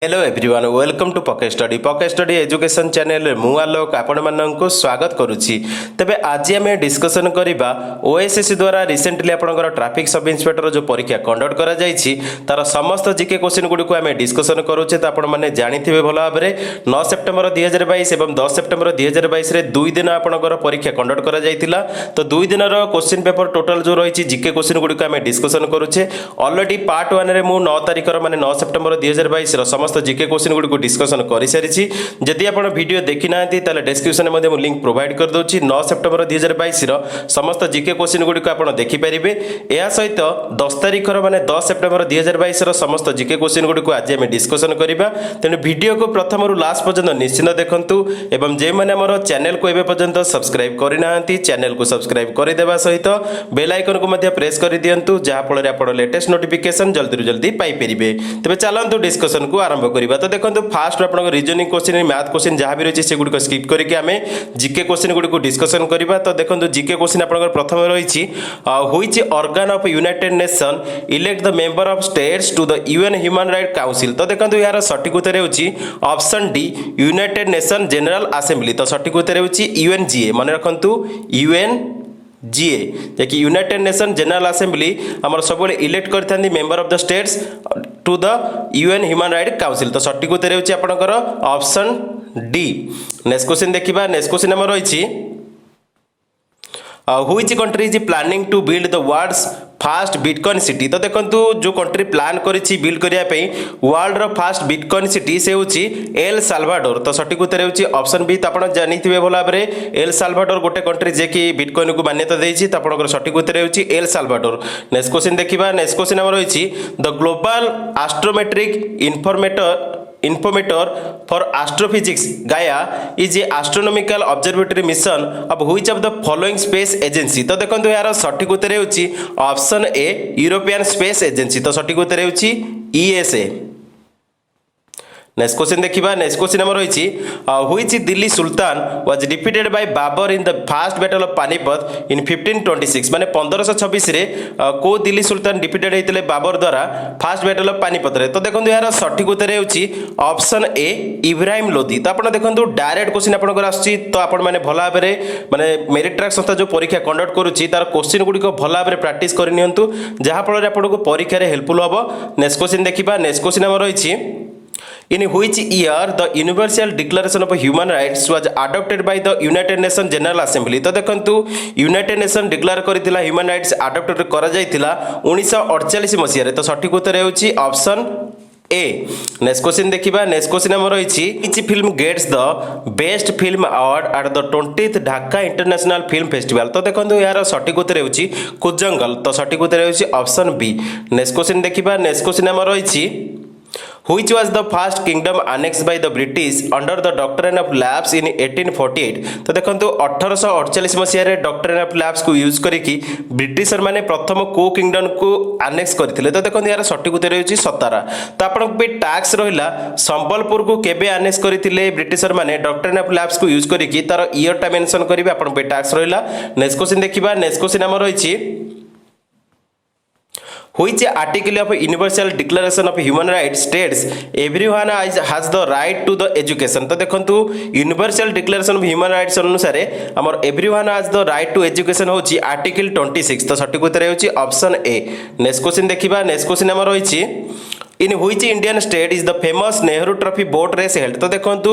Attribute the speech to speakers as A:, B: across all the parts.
A: Hello everyone welcome to pocket study education channel मु आलोक आपण मानक स्वागत करुच्ची तेबे आज आम डिस्कसन करबा ओएसएससी द्वारा रिसेंटली आपनकर ट्रैफिक सब इंस्पेक्टर जो परीक्षा कंडक्ट करा जायछि तार समस्त जीके क्वेश्चन गुडी को आम डिस्कसन करूचे तो आपण माने जानिथिबे भलो भाबरे 9 सेप्टेम्बर 2022 एवं 10 सेप्टेम्बर 2022 रे दुई दिन आपनकर परीक्षा कंडक्ट करा जायतिला तो दुई दिन रो क्वेश्चन पेपर टोटल जो रहिछि जीके क्वेश्चन गुडी को आम डिस्कसन करूचे ऑलरेडी पार्ट 1 रे मु 9 तारिख रो माने 9 सेप्टेम्बर 2022 रो समस्त जीके क्वेश्चन गुडी को डिस्कशन कर सारी जदि आप वीडियो देखी ना डिस्क्रिप्शन में लिंक प्रोवाइड कर दूची 9 सेप्टेम्बर 2022 समस्त जीके क्वेश्चन गुडी को आप देखिपारे या सहित 10 तारिख माने 10 सेप्टेम्बर 2022 समस्त जीके क्वेश्चन गुडी को आज आम डिस्कसन करबा तेणु वीडियो को प्रथम लास्ट पर्यंत निश्चित देखंतु एवं जे माने हमर चैनल को एबे पर्यंत सब्सक्राइब करना चैनल को सब्सक्राइब करदेवा सहित बेल आइकन को मध्य प्रेस कर दियंतु जहा फल रे आपण लेटेस्ट नोटिफिकेशन जल्दी जल्दी पाई परिबे तबे चलंतु डिस्कशन को आरंभ करिबा तो देखो फास्ट आप रिजनिंग क्वेश्चन मैथ क्वेश्चन जहाँ भी रही है स्किप करके आम जीके क्वेश्चन गुडी को डिस्कसन करबा तो देखो जीके क्वेश्चन आप प्रथम रही which organ of United Nation elect the member of states to the UN human right council तो देखो यार सठिक उत्तर होची option D United Nation General Assembly तो सठिक उत्तर होची यूएनजीए मन रखंतु यूएनजीए जैकि यूनाइटेड नेशन जनरल असेंबली आमर सब इलेक्ट करथांदी member of the states to the UN human right council तो सठिक उत्तर होची आपनकर ऑप्शन डी नेक्स्ट क्वेश्चन देखिबा नेक्स्ट क्वेश्चन हमर रहिछि which country is planning to build the world's fast bitcoin city तो देखो जो कंट्री प्लान करिछि बिल्ड करिया पे वर्ल्ड रो फास्ट बिटकॉइन सिटी से होछि एल साल्वाडोर तो सठिक उत्तर होछि ऑप्शन बी तो आपण जानिथिबे भलो भाबरे एल साल्वाडोर गोटे कंट्री जे कि बिटकॉइन को मान्यता देछि तो आपनकर सठिक उत्तर होछि एल साल्वाडोर नेक्स्ट क्वेश्चन देखिबा नेक्स्ट क्वेश्चन हमर रहिछि the global astrometric interferometer for astrophysics Gaia is a astronomical observatory mission of which of the following space agency तो देखो यार सठिक उत्तर होछि option A European space agency तो सठिक उत्तर होछि ईएसए नेक्स्ट क्वेश्चन देखिबा नेक्स्ट क्वेश्चन हमर रहिछि which Delhi sultan was defeated by Babur in the first battle of Panipat in 1526 माने 1526 रे को दिल्ली सुल्तान डिफीटेड हेतिले बाबर द्वारा फर्स्ट बैटल ऑफ पानीपत रे तो देखंतु यार सठिक उत्तर होछि ऑप्शन ए इब्राहिम लोदी तो आपण देखंतु डायरेक्ट क्वेश्चन आपनकर आछि तो आपण माने भला भाबरे माने मेरिट ट्रैक संस्था जो परीक्षा कंडक्ट करूछि तार क्वेश्चन गुडी को भला भाबरे प्रैक्टिस करि नियंतु जहा फल रे आपनको परीक्षा रे हेल्पफुल हबो नेक्स्ट क्वेश्चन देखिबा नेक्स्ट क्वेश्चन हमर रहिछि In which year the Universal Declaration of Human Rights was adopted by the United Nations General Assembly तो देखंतु यूनाइटेड नेशन डिक्लेयर करथिला ह्यूमन राइट्स अडॉप्टेड करा जायतिला 1948 मसिया रे तो सठिक उत्तर होछि ऑप्शन ए नेक्स्ट क्वेश्चन देखिबा नेक्स्ट क्वेश्चन हमर रहिछि which film gets the best film award at the 20th Dhaka international film festival तो देखंतु यार सठिक उत्तर होछि कुजंगल तो सठिक उत्तर होछि ऑप्शन बी नेक्स्ट क्वेश्चन देखिबा नेक्स्ट क्वेश्चन हमर रहिछि Which was the first kingdom annexed by the British under the doctrine of lapse in 1848 तो देखंतु 1848 मसिया रे डॉक्ट्रिन ऑफ लैप्स को यूज करिकि ब्रिटिशर माने प्रथम को किंगडम को अनेक्स करथिले तो देखंतु यार सठिक उत्तर होछि सतारा तो आपण पे टैक्स रहिला संबलपुर को केबे अनेक्स करथिले ब्रिटिशर माने डॉक्ट्रिन ऑफ लैप्स को यूज करिकि तार ईयर टा मेंशन करिवे आपण पे टैक्स रहिला नेक्स्ट क्वेश्चन देखिबा नेक्स्ट क्वेश्चन हमर रहिछि Which article of Universal Declaration of Human Rights states everyone has the right to the education तो देखंतु Universal Declaration of Human Rights अनुसार हमर everyone has the right to education होची article 26 तो सठिक उत्तर होची ऑप्शन ए नेक्स्ट क्वेश्चन देखिबा नेक्स्ट क्वेश्चन हमर होईची in which Indian state is the famous Nehru trophy boat race held तो देखंतु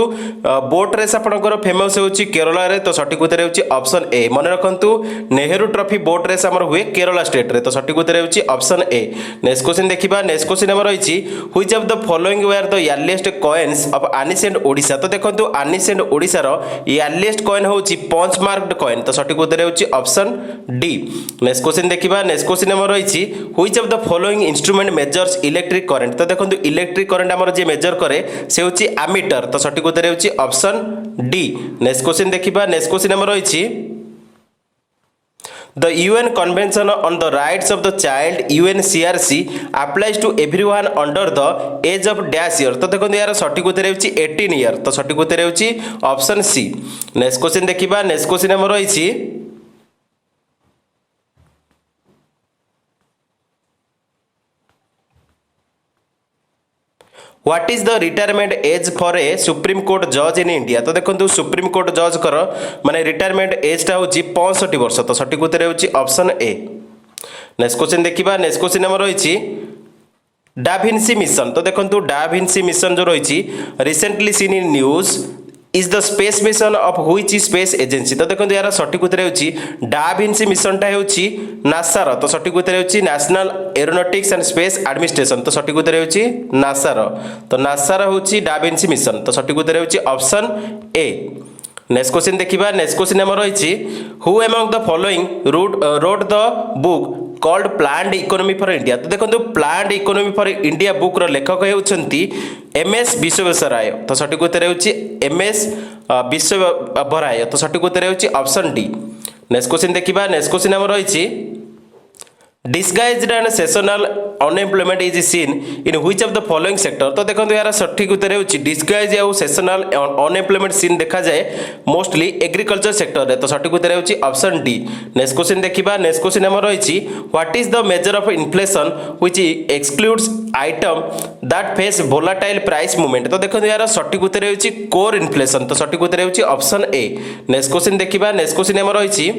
A: बोट रेस आपनकर फेमस होची केरला रे तो सठिक उत्तर होची ऑप्शन ए मन रखंतु नेहरू ट्रॉफी बोट रेस हमर हुए केरला स्टेट रे तो सठिक उत्तर होची ऑप्शन ए नेक्स्ट क्वेश्चन देखिबा नेक्स्ट क्वेश्चन हमर होईची which of the following were the earliest coins of ancient Odisha तो देखंतु एनिसेंट ओडिसा रो अर्लीस्ट कॉइन होची पंच मार्क्ड कॉइन तो सठिक उत्तर होची ऑप्शन डी नेक्स्ट क्वेश्चन देखिबा नेक्स्ट क्वेश्चन हमर होईची which of the following instrument measures electric current तो देखो इलेक्ट्रिक करंट आमर जे मेजर करे से होची एमीटर तो सठिक उत्तर होची ऑप्शन डी नेक्स्ट क्वेश्चन देखिबा नेक्स्ट क्वेश्चन हमर होईची The UN Convention on the Rights of the Child UNCRC applies to everyone under the age of dash year तो देखो यार सठिक उत्तर होची 18 ईयर तो सठिक उत्तर होची ऑप्शन सी नेक्स्ट क्वेश्चन देखिबा नेक्स्ट क्वेश्चन हमर होईची what is the retirement age for a supreme court जज इन इंडिया। तो देखो सुप्रीम कोर्ट जज कर माने रिटायरमेंट एजटा हूँ 65 वर्ष। तो सठिक उत्तर होची ऑप्शन ए। नेक्स्ट क्वेश्चन देखिबा। नेक्स्ट क्वेश्चन हमर रहिछि डाभिन्सी मिशन। तो देखो डाभिन्सी मिशन जो रही recently seen in news is the space mission of which space agency. तो देखो यार सठिक उत्तर होची डाभिन्सी मिशनटा होची नासार। तो सठिक उत्तर होची national aeronautics and space administration. तो सठिक उत्तर होची नासार। तो नासार होची डाभिन्सी मिशन। तो सठिक उत्तर होची ऑप्शन ए। नेक्स्ट क्वेश्चन देखिबा। नेक्स्ट क्वेश्चन हमर रहिछि who among the following wrote the book called planned economy for India. तो देखो planned economy for India book रो लेखक हेउछंती एमएस विश्वेश्वराय। तो सठिक उत्तर होची एमएस विश्वेश्वराय। तो सठिक उत्तर होची ऑप्शन डी। नेक्स्ट क्वेश्चन देखिबा। नेक्स्ट क्वेश्चन हमर रहिछि disguised and seasonal unemployment is seen in which of the following sector. तो देखो यार सठिक उत्तर होची डिस्गाइज और सेसनल अनएम्प्लॉयमेंट सीन देखा जाए मोस्टली एग्रीकल्चर सेक्टर रे। तो सठिक उत्तर होची ऑप्शन डी। नेक्स्ट क्वेश्चन देखिबा। नेक्स्ट क्वेश्चन हमर रहिछि what is the measure of inflation which excludes item that face volatile price movement. तो देखो यार सठिक उत्तर होची कोर इन्फ्लेशन। तो सठिक उत्तर होची ऑप्शन ए। नेक्स्ट क्वेश्चन देखिबा। नेक्स्ट क्वेश्चन हमर रहिछि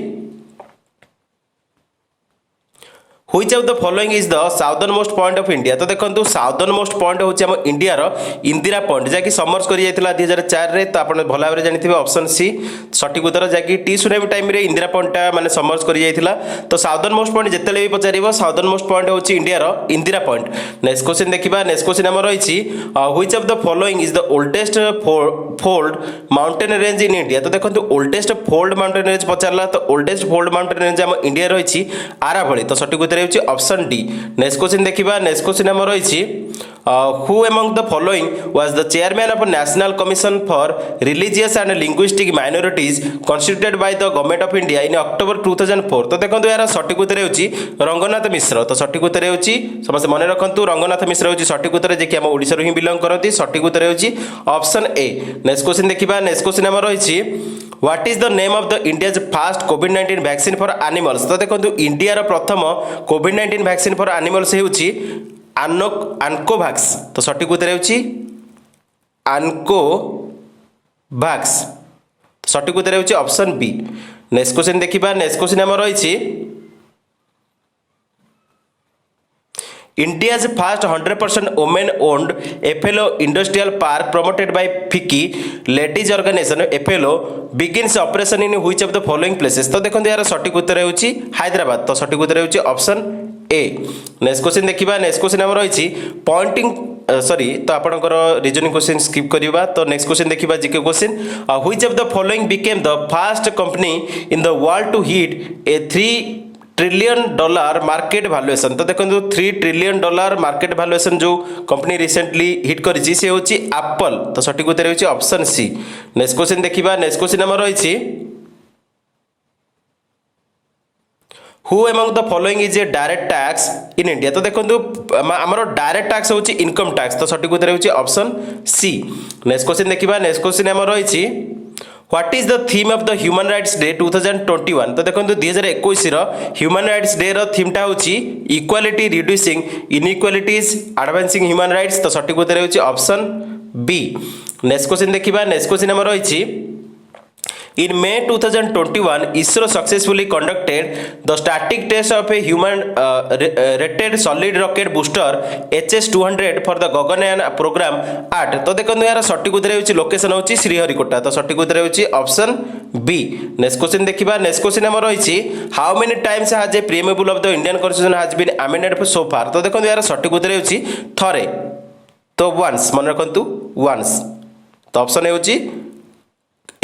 A: Which of the following is the southern most point of India। तो देखो साउदर्न मोस्ट पॉइंट होची हम इंडिया रो इंदिरा पॉइंट जाकि समर्स करि जायतिला 2004 रे। तो आपण भला भाबरे जानिथिबे ऑप्शन सी सठिक उत्तर जाकि टी सुनामी टाइम रे इंदिरा पॉइंटटा माने समर्स करि जायतिला। तो साउदर्न मोस्ट पॉइंट जेतेले भी पचारिबो साउदर्न मोस्ट पॉइंट होची इंडिया रो इंदिरा पॉइंट। नेक्स्ट क्वेश्चन देखिबा। नेक्स्ट क्वेश्चन हमर रहिछि which of the following is the oldest fold mountain range in India. तो देखो ओल्डेस्ट फोल्ड माउंटेन रेंज पचारला। तो ओल्डेस्ट फोल्ड माउंटेन रेंज हम इंडिया रहिछि आरावली। तो सठिक उत्तर होची ऑप्शन डी। नेक्स्ट क्वेश्चन देखिबा। नेक्स्ट क्वेश्चन हमर रहिछि who among the following was the chairman of national commission for religious and linguistic minorities constituted by the government of India in October 2004। तो देखो यार सठिक उत्तर होची रंगनाथ मिश्र। तो सठिक उत्तर होची समस्त मन रखंतु रंगनाथ मिश्र होची सठिक उत्तर जे कि हम ओडिसा रो ही बिलोंग करती। सठिक उत्तर होची ऑप्शन ए। नेक्स्ट क्वेश्चन देखिबा। नेक्स्ट क्वेश्चन हमर रहिछि what is the name of the India's first कोविड-19 वैक्सीन फॉर एनिमल्स। तो देखो इंडिया रो प्रथम कोविड-19 वैक्सीन फॉर एनिमल्स हेउची आनकोवैक्स। तो सठिक उत्तर होची आनकोवैक्स। तो सठिक उत्तर होची ऑप्शन बी। नेक्स्ट क्वेश्चन देखिबा। नेक्स्ट क्वेश्चन हमर रहिछि India's first 100% women owned FLO industrial park promoted by FICCI ladies organization FLO begins operation in which of the following places। तो देखो यार सठिक उत्तर होची हैदराबाद। तो सठिक उत्तर होची ऑप्शन ए। नेक्स्ट क्वेश्चन देखिबा। नेक्स्ट क्वेश्चन हमर रहिछि पॉइंटिंग सॉरी तो आपनकर रीजनिंग क्वेश्चन स्किप करिबा। तो नेक्स्ट क्वेश्चन देखिबा GK question which of the following became the first company in the world to hit a $3 trillion market valuation. तो देखो $3 ट्रिलियन मार्केट वैल्यूएशन जो कंपनी रिसेंटली हिट करिछि से होछि एप्पल। तो सठिक उत्तर होछि ऑप्शन सी। नेक्स्ट क्वेश्चन देखिबा। नेक्स्ट क्वेश्चन हमर रहिछि who among the following is a direct tax in India. तो देखो हमर डायरेक्ट टैक्स होछि इनकम टैक्स। तो सठिक उत्तर होछि ऑप्शन सी। नेक्स्ट क्वेश्चन देखिबा। नेक्स्ट क्वेश्चन हमर रहिछि what is the theme of the human rights day 2021। तो देखो 2021 रो ह्यूमन राइट्स डे रो थीमटा होछि equality reducing inequalities advancing human rights. तो सठिक उत्तर होछि ऑप्शन बी। नेक्स्ट क्वेश्चन देखिबा। नेक्स्ट क्वेश्चन हमर रहिछि In May 2021, ISRO successfully conducted the static test of a human rated solid rocket booster HS-200 for the Gaganyaan program at। तो देखो यार सठिक उत्तर होछि लोकेशन होछि श्रीहरिकोटा। तो सठिक उत्तर होछि ऑप्शन बी। नेक्स्ट क्वेश्चन देखिबा। नेक्स्ट क्वेश्चन हमर रहिछि how many times has a preamble of the Indian constitution has been amended so far. तो देखो यार सठिक उत्तर होछि थरे। तो वंस मन रखंतु वंस। तो ऑप्शन होछि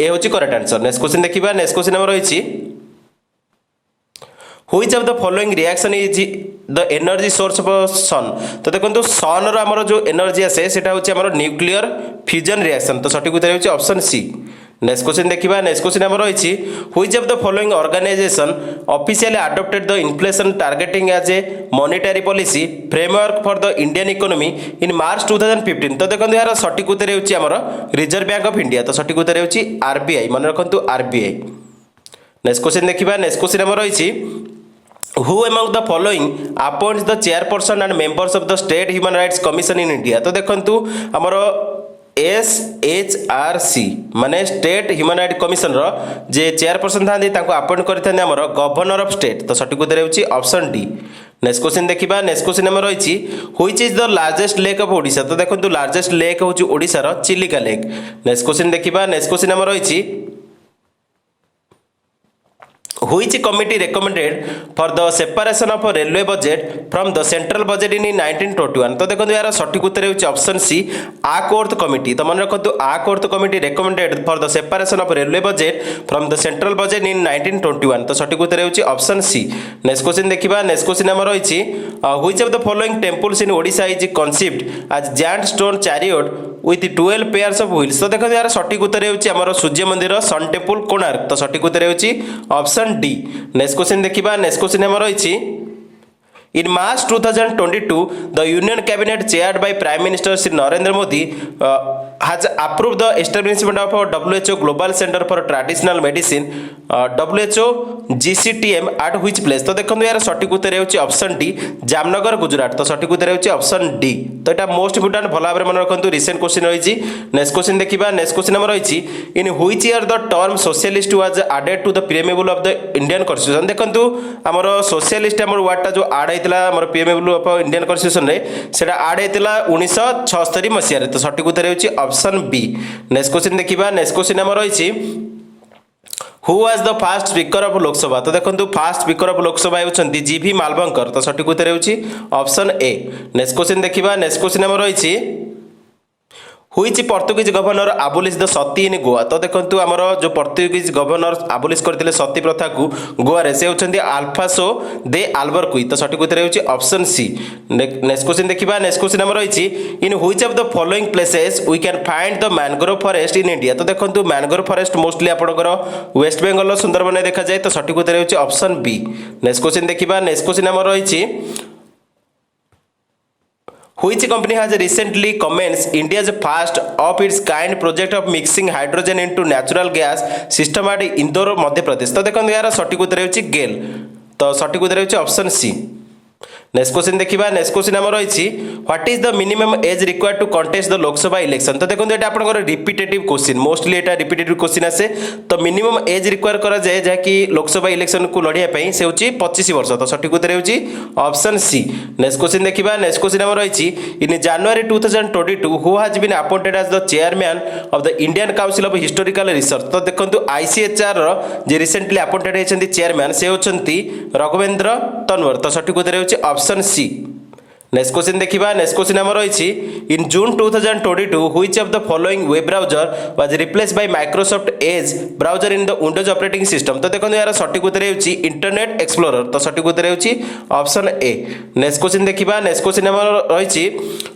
A: ए होची करेक्ट आंसर। नेक्स्ट क्वेश्चन देखिबा। नेक्स्ट क्वेश्चन हमर रहिछि which of the following reaction is the energy source of sun. तो देखो सन रो हमर जो एनर्जी आसे सेटा होची हमर न्यूक्लियर फ्यूजन रिएक्शन। तो सठिक उत्तर होची ऑप्शन सी। नेक्स्ट क्वेश्चन देखिबा। नेक्स्ट क्वेश्चन हमर रहिछि which of the following organization officially adopted the inflation targeting as a monetary policy framework for the Indian economy in March 2015। तो देखो यार सठिक उत्तर होची हमर रिजर्व बैंक ऑफ इंडिया। तो सठिक उत्तर होची आरबीआई। मन रखंतु आरबीआई। नेक्स्ट क्वेश्चन देखिबा। नेक्स्ट क्वेश्चन हमर रहिछि who among the following appoints the chairperson and members of the state human rights commission in India. तो देखंतु हमर SHRC माने स्टेट ह्यूमन राइट कमिशन रो जे चेयरपर्सन थांदी ताको अपॉइंट करथांदी हमर गवर्नर ऑफ स्टेट। तो सठिक उत्तर हेउची ऑप्शन डी। नेक्स्ट क्वेश्चन देखिबा। नेक्स्ट क्वेश्चन हमर रहिछि which is the largest lake of Odisha. तो देखंतु लार्जेस्ट लेक होची ओडिशा रो चिलिका लेक। नेक्स्ट क्वेश्चन देखिबा। नेक्स्ट क्वेश्चन हमर रहिछि which committee recommended for the separation of railway budget from the central budget in 1921। तो देखो यार सठिक उत्तर होची ऑप्शन सी आकवर्थ कमिटी। तो मन रखतु आकवर्थ committee recommended for the separation of railway budget from the central budget in 1921। तो सठिक उत्तर होची ऑप्शन सी। नेक्स्ट क्वेश्चन देखिबा। नेक्स्ट क्वेश्चन हमर होची which of the following temples in Odisha is conceived as giant stone chariot with 12 pairs of wheels। तो देखो यार सठिक उत्तर होची हमर सूर्य मंदिर सन टेम्पल कोणार्क। तो सठिक उत्तर होची ऑप्शन डी। नेक्स्ट क्वेश्चन देखिबा। नेक्स्ट क्वेश्चन हमर होची In March 2022, the Union Cabinet chaired by Prime Minister Shri Narendra Modi has approved the establishment of a WHO Global Center for Traditional Medicine WHO GCTM at which place। तो देखो यार सठिक उत्तर होची option D Jamnagar Gujarat. तो सठिक उत्तर होची ऑप्शन डी। तो एटा मोस्ट इंपोर्टेंट भला भाबरे मन रखंतु रिसेंट क्वेश्चन रहिछि। नेक्स्ट क्वेश्चन देखिबा। नेक्स्ट क्वेश्चन हमर रहिछि in which year the term socialist was added to the preamble of the Indian constitution. देखंतु हमर सोशलिस्ट हमर वर्डटा जो ऐड हेतिला हमर प्रीएमेबल ऑफ इंडियन कॉन्स्टिट्यूशन रे सेटा ऐड हेतिला 1976 मसिया रे। तो सठिक उत्तर होछि ऑप्शन बी। नेक्स्ट क्वेश्चन देखिबा। नेक्स्ट क्वेश्चन हमर रहिछि who was the fast speaker of Lok Sabha. तो देखंतु फास्ट स्पीकर ऑफ लोकसभा हेउछंती जीवी मालवंकर। तो सठिक उत्तर हेउछि ऑप्शन ए। नेक्स्ट क्वेश्चन देखिबा। नेक्स्ट क्वेश्चन हमर रहिछि Which Portuguese governor abolished the सती इन गोवा। तो देखंतु हमर जो पोर्तुगीज गवर्नर aboलिश करथिले सती प्रथा को गोवा रे से होचंदी अल्फासो दे अल्बरकुई। तो सठिक उत्तर हेउछि ऑप्शन सी। नेक्स्ट क्वेश्चन देखिबा। नेक्स्ट क्वेश्चन हमर रहिछि in which of the following places we can find the mangrove forest in India. तो देखंतु मैंग्रोव फॉरेस्ट मोस्टली आपनकर वेस्ट बंगाल सुंदरबन देखा जाय। तो सठिक उत्तर हेउछि ऑप्शन बी। नेक्स्ट क्वेश्चन देखिबा। नेक्स्ट क्वेश्चन हमर रहिछि Which company has recently commenced India's first of its kind project of mixing hydrogen into natural gas system at Indore, Madhya Pradesh। तो देखो यार सठिक उत्तर हेउछि गेल। तो सठिक उत्तर हेउछि ऑप्शन सी। नेक्स्ट क्वेश्चन देखिबा। नेक्स्ट क्वेश्चन हमर रहिछि what is the minimum age required to contest the Lok Sabha election. तो देखो एटा आपनकर रिपीटेटिव क्वेश्चन मोस्टली एटा रिपीटेटिव क्वेश्चन आसे। तो मिनिमम एज रिक्वायर करा जाय जे कि लोकसभा इलेक्शन को लड़िया पई से होछि 25 वर्ष। तो सठिक उत्तर हेउछि ऑप्शन सी। नेक्स्ट क्वेश्चन देखिबा। नेक्स्ट क्वेश्चन हमर रहिछि in January 2022 who has been appointed as the chairman of the Indian Council of Historical Research. तो देखंतु ICHR रो जे रिसेंटली अपॉइंटेड हेछंती चेयरमैन से होछंती रघुवेंद्र तन्वर। तो सठिक उत्तर हेउछि ऑप्शन सी। नेक्स्ट क्वेश्चन देखिबा। नेक्स्ट क्वेश्चन हमर रहिछि in June 2022 which of the following web browser was replaced bye Microsoft Edge browser in the Windows operating system. तो देखो यार सठिक उत्तर हेउछि इंटरनेट एक्सप्लोरर। तो सठिक उत्तर हेउछि ऑप्शन ए। नेक्स्ट क्वेश्चन देखिबा। नेक्स्ट क्वेश्चन हमर रहिछि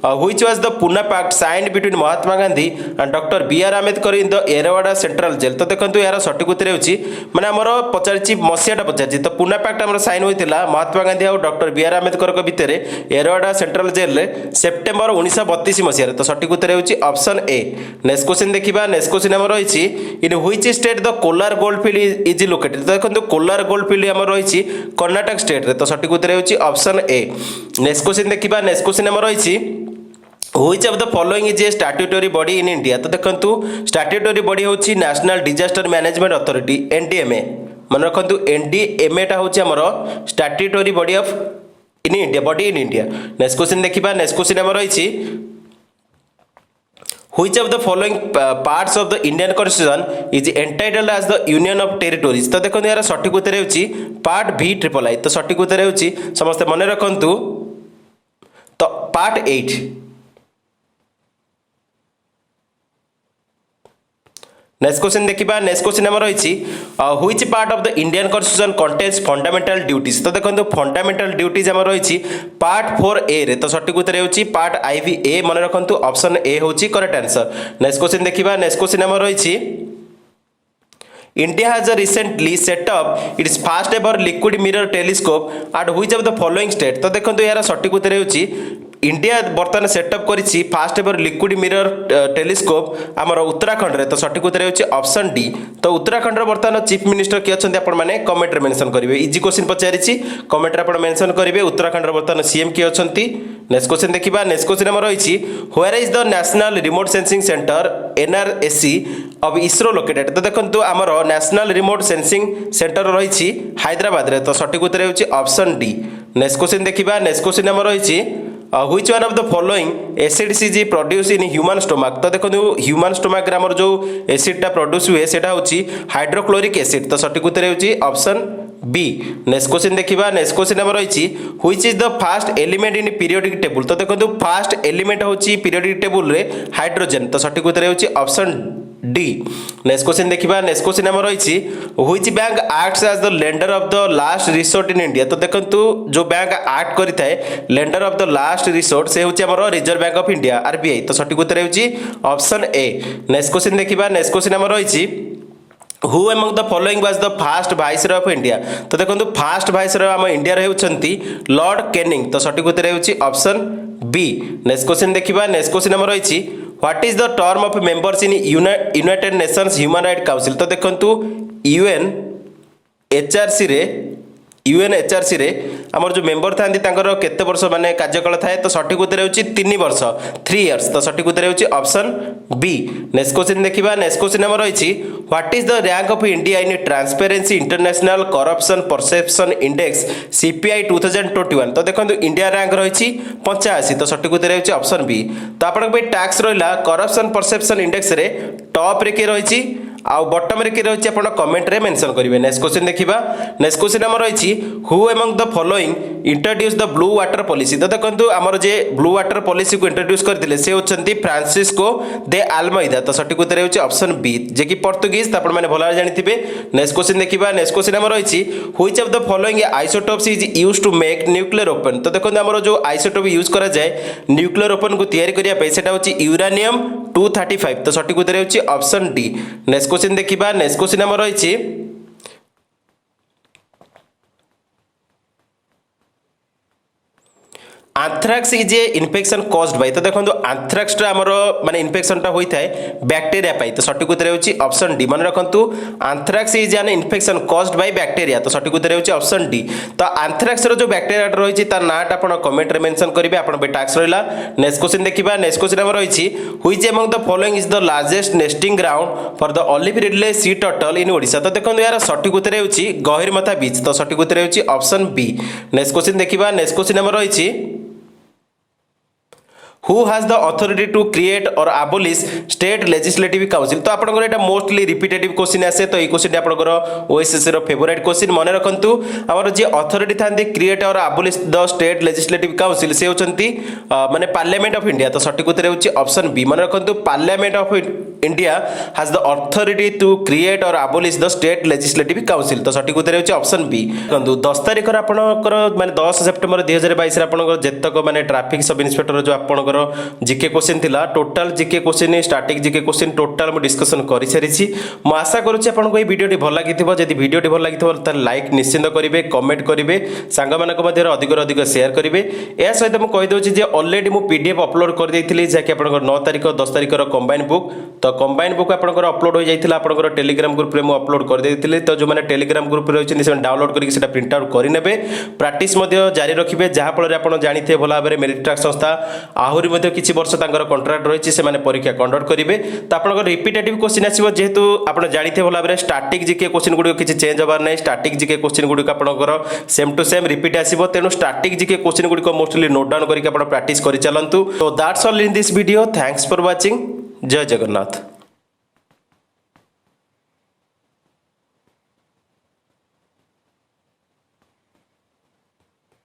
A: which was the Poona pact signed between Mahatma Gandhi and doctor BR Ambedkar in the Yerwada central jail. तो देखंतु यार सठिक उत्तर हेउछि माने हमर पचारछि मसियाटा पचारछि। तो पुना पैक्ट हमर साइन होइतिला महात्मा गांधी और डॉक्टर BR आंबेडकर को भितरे एरवाड़ा सेंट्रल जेल रे सेप्टेम्बर 1932 मसिया रे। तो सठिक उत्तर हेउछि ऑप्शन ए। नेक्स्ट क्वेश्चन देखिबा। नेक्स्ट क्वेश्चन हमर रहिछि in which state the Kolar gold field is located. तो देखंतु कोलार गोल्ड फील्ड हमर रहिछि कर्नाटक स्टेट रे। तो सठिक उत्तर हेउछि ऑप्शन ए। नेक्स्ट क्वेश्चन देखिबा। नेक्स्ट क्वेश्चन हमर रहिछि which of the following is a statutory body in India. तो देखंतु स्टैट्यूटरी बॉडी होछि national disaster management authority NDMA। मन रखंतु NDMA टा होछि हमर statutory body of in India body in India. Next question देखिबा। नेक्स्ट क्वेश्चन हमर रहिछि Which of the following parts of the Indian Constitution is entitled as the Union of Territories। तो देखो यार सठिक उत्तर हेउछि पार्ट VIII। तो सठिक उत्तर हेउछि समस्त मन रखंतु तो पार्ट 8। नेक्स्ट क्वेश्चन देखिबा। नेक्स्ट क्वेश्चन हमर रहिछि which part of the Indian constitution contains fundamental duties. तो देखंतु फंडामेंटल ड्यूटीज हमर रहिछि पार्ट 4A रे। तो सठिक उत्तर हेउछि पार्ट IVA। मन रखंतु ऑप्शन ए होछि करेक्ट आंसर। नेक्स्ट क्वेश्चन देखिबा। नेक्स्ट क्वेश्चन हमर रहिछि India has recently set up its first ever liquid mirror telescope at which of the following state। तो देखंतु यार सठिक उत्तर हेउछि इंडिया बर्तमान सेटअप करिछि first ever liquid mirror telescope आमर उत्तराखंड रे। तो सठिक उत्तर होछि ऑप्शन डी। तो उत्तराखंड रो बर्तमान चीफ मिनिस्टर किए अछन्ती आपण माने कमेंट रे मेंशन करिवे। इजी क्वेश्चन पचारिछि कमेंट रे आपण मेंशन करिवे उत्तराखंड रो बर्तमान सीएम किए अछन्ती। नेक्स्ट क्वेश्चन देखिबा। नेक्स्ट क्वेश्चन हमर रहिछि where is the national remote sensing centre NRSC of ISRO located. तो देखंतु आमर नेशनल रिमोट सेंसिंग सेंटर रहिछि हैदराबाद रे। तो सठिक उत्तर होछि ऑप्शन डी। नेक्स्ट क्वेश्चन देखिबा। नेक्स्ट क्वेश्चन हमर रहिछि which one of the following acid is produced in human stomach। तो देखो ह्यूमन स्टोमक रे हमर जो एसिड टा प्रोड्यूस हुए सेटा होची हाइड्रोक्लोरिक एसिड। तो सठिक उत्तर होची ऑप्शन बी। नेक्स्ट क्वेश्चन देखिबा। नेक्स्ट क्वेश्चन हमर रहिछि which is the first element in periodic table। तो देखो फर्स्ट एलिमेंट होची पीरियोडिक टेबल रे हाइड्रोजन। तो सठिक उत्तर होची ऑप्शन डी। नेक्स्ट क्वेश्चन देखिबा। नेक्स्ट क्वेश्चन हमर रहिछि which bank acts as the lender of the last resort in India. तो देखंतु जो बैंक एक्ट करिथाय lender of the last resort से होछि हमर reserve bank of India RBI. तो सठिक उत्तर होछि ऑप्शन ए। नेक्स्ट क्वेश्चन देखिबा। नेक्स्ट क्वेश्चन हमर रहिछि who among the following was the first viceroy of India. तो देखंतु फर्स्ट वाइसरॉय हम इंडिया रे होछंती लॉर्ड कैनिंग। तो सठिक उत्तर होछि ऑप्शन बी। नेक्स्ट क्वेश्चन देखिबा। नेक्स्ट क्वेश्चन हमर रहिछि what is the term of members in United Nations human right council. तो देखंतु यूएनएचआरसी रे हमर जो मेंबर थांती तांकर केते वर्ष माने कार्यकाल थाए। तो सठिक उत्तर होछि 3 वर्ष 3 इयर्स। तो सठिक उत्तर होछि ऑप्शन बी। नेक्स्ट क्वेश्चन देखिबा। नेक्स्ट क्वेश्चन हमर रहिछि what is the rank of India in Transparency International corruption perception index CPI 2021। तो देखंतु इंडिया रैंक रहिछि 85। तो सठिक उत्तर होछि ऑप्शन बी। तो आपन पे टैक्स रहिला करप्शन परसेप्शन इंडेक्स रे टॉप रे के रहिछि आ बॉटम रे के रहिछि आपण कमेंट रे मेंशन करिवे। नेक्स्ट क्वेश्चन देखिबा। नेक्स्ट क्वेश्चन हमर रहिछि who among the following introduce the blue water policy. तो देखंतु हमर जे ब्लू वाटर पॉलिसी को इंट्रोड्यूस करथिले से होचंती फ्रांसिस्को दे अल्मेइदा। तो सठिक उत्तर होछि ऑप्शन बी जे कि पोर्तुगीज। त आपण माने भला जानिथिबे। नेक्स्ट क्वेश्चन देखिबा। नेक्स्ट क्वेश्चन हमर रहिछि which of the following isotopes is used to make nuclear weapon. तो देखंतु हमर जो आइसोटोप यूज करा जाय न्यूक्लियर वेपन को तयारी करिया पे सेटा होछि यूरेनियम 235। तो सठिक उत्तर होछि ऑप्शन डी। नेक्स्ट क्वेश्चन देखिबा। नेक्स्ट क्वेश्चन हमर रहिछि anthrax is a infection caused by. तो देखो आंथ्राक्स आमर माने इन्फेक्शन टा होई थाए बैक्टीरिया पाई। तो सठिक उत्तर होछि ऑप्शन डी। मन रखंतु anthrax is an infection caused by bacteria. तो सठिक उत्तर होछि ऑप्शन डी। तो आंथ्राक्स रो जो बैक्टीरिया रहिछि तार नाटा आपण कमेंट रे मेंशन करिवे। आपण बे टास्क रहिला। नेक्स्ट क्वेश्चन देखिबा। नेक्स्ट क्वेश्चन हमर रहिछि which among the following is the largest nesting ground for the olive ridley sea turtle in Odisha. तो देखो यार सठिक उत्तर होछि गहिरमथा बीच। तो सठिक उत्तर होछि ऑप्शन बी। नेक्स्ट क्वेश्चन देखिबा। नेक्स्ट क्वेश्चन हमर रहिछि who has the authority to create or abolish state legislative council। तो आपनकर एटा मोस्टली रिपीटेटिव क्वेश्चन आसे। तो ई क्वेश्चन आपनकर ओएसएससी रो फेवरेट क्वेश्चन मन रखंतु। हमर जे authority थांदी create or abolish the state legislative council से होचंती माने पार्लियामेंट ऑफ इंडिया। तो सठिक उत्तर होछि ऑप्शन बी। मन रखंतु parliament of India has the authority to create or abolish the state legislative council. तो सठिक उत्तर होछि ऑप्शन बी। देखंतु 10 तारिख रे आपनकर माने 10 सेप्टेम्बर 2022 रे आपनकर जेतक माने ट्रैफिक सब इंस्पेक्टर जो आपनकर जीके क्वेश्चन थिला total GK question static GK question total मु डिस्कशन करि सारिछि। मु आशा करूछि आपनको ए वीडियोटी भल लागिथिबो। जदि वीडियोटी भल लागिथिबो त लाइक निश्चित करिवे, कमेंट करिवे, सांग मानक मध्ये अधिक शेयर करिवे। ए सहित मु कहि दोछि जे ऑलरेडी मु पीडीएफ अपलोड कर देइथिली जे कि आपनको 9 तारिख 10 तारिख रो कंबाइन बुक। तो कंबाइन बुक आपनको अपलोड हो जाइथिला आपनको टेलीग्राम ग्रुप रे मु अपलोड कर देइथिली। तो जो माने टेलीग्राम ग्रुप रे होछि से डाउनलोड करिक सेटा प्रिंट आउट करि नेबे, प्रैक्टिस मध्ये जारी रखिबे। जहा फल रे आपण जानिथे भला भाबरे मेरिट्राक संस्था आहुरी मध्ये किछि वर्ष तांकर कॉन्ट्रैक्ट रहिछि से माने परीक्षा कंडक्ट करिवे। तो आपनको रिपीटेटिव क्वेश्चन आसीबो जेहेतु आपण जानिथे भला भाबरे स्टैटिक जीके क्वेश्चन गुडी किछि चेंज होबार नै। स्टैटिक जीके क्वेश्चन गुडी आपणकर सेम टू सेम रिपीट आसीबो। तेनु स्टैटिक जीके क्वेश्चन गुडी को मोस्टली नोट डाउन करिक आपण प्रैक्टिस करि चलंतु। तो that's all in this video. Thanks for watching. जय जगन्नाथ।